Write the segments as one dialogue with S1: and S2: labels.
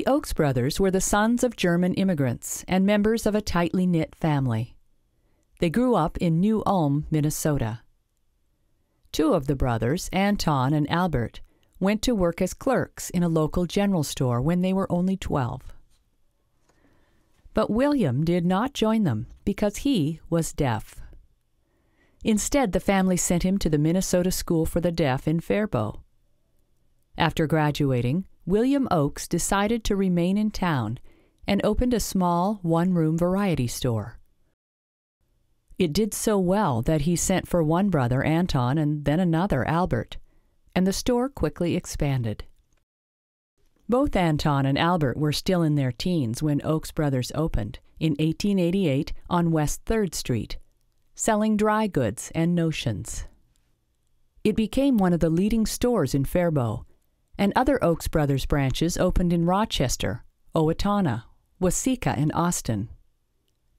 S1: The Ochs brothers were the sons of German immigrants and members of a tightly knit family. They grew up in New Ulm, Minnesota. Two of the brothers, Anton and Albert, went to work as clerks in a local general store when they were only 12. But William did not join them because he was deaf. Instead, the family sent him to the Minnesota School for the Deaf in Faribault. After graduating, William Ochs decided to remain in town and opened a small one-room variety store. It did so well that he sent for one brother, Anton, and then another, Albert, and the store quickly expanded. Both Anton and Albert were still in their teens when Ochs Brothers opened in 1888 on West 3rd Street, selling dry goods and notions. It became one of the leading stores in Faribault, and other Ochs Brothers branches opened in Rochester, Owatonna, Waseca, and Austin.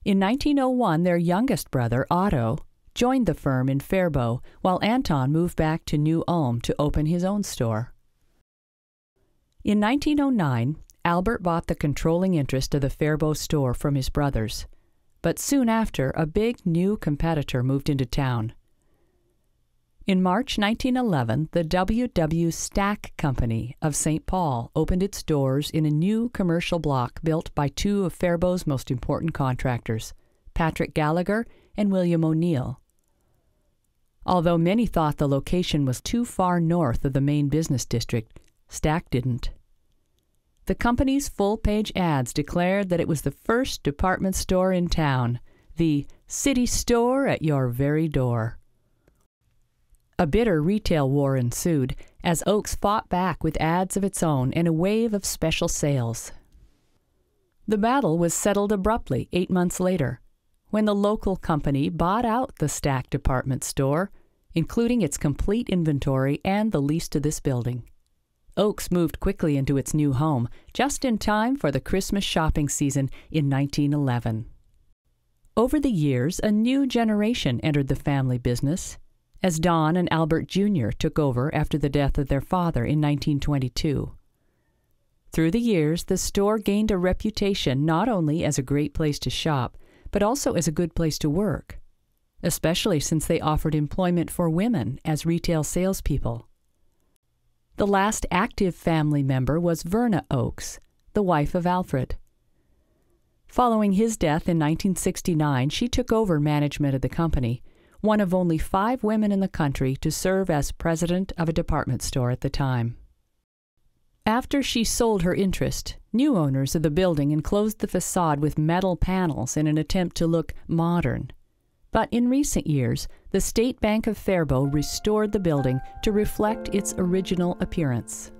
S1: In 1901, their youngest brother, Otto, joined the firm in Faribault, while Anton moved back to New Ulm to open his own store. In 1909, Albert bought the controlling interest of the Faribault store from his brothers, but soon after, a big new competitor moved into town. In March 1911, the W.W. Stack Company of St. Paul opened its doors in a new commercial block built by two of Faribault's most important contractors, Patrick Gallagher and William O'Neill. Although many thought the location was too far north of the main business district, Stack didn't. The company's full-page ads declared that it was the first department store in town, the city store at your very door. A bitter retail war ensued as Ochs fought back with ads of its own and a wave of special sales. The battle was settled abruptly 8 months later, when the local company bought out the Stack department store, including its complete inventory and the lease to this building. Ochs moved quickly into its new home, just in time for the Christmas shopping season in 1911. Over the years, a new generation entered the family business, as Don and Albert Jr. took over after the death of their father in 1922. Through the years, the store gained a reputation not only as a great place to shop, but also as a good place to work, especially since they offered employment for women as retail salespeople. The last active family member was Verna Ochs, the wife of Alfred. Following his death in 1969, she took over management of the company, one of only 5 women in the country to serve as president of a department store at the time. After she sold her interest, new owners of the building enclosed the facade with metal panels in an attempt to look modern. But in recent years, the State Bank of Faribault restored the building to reflect its original appearance.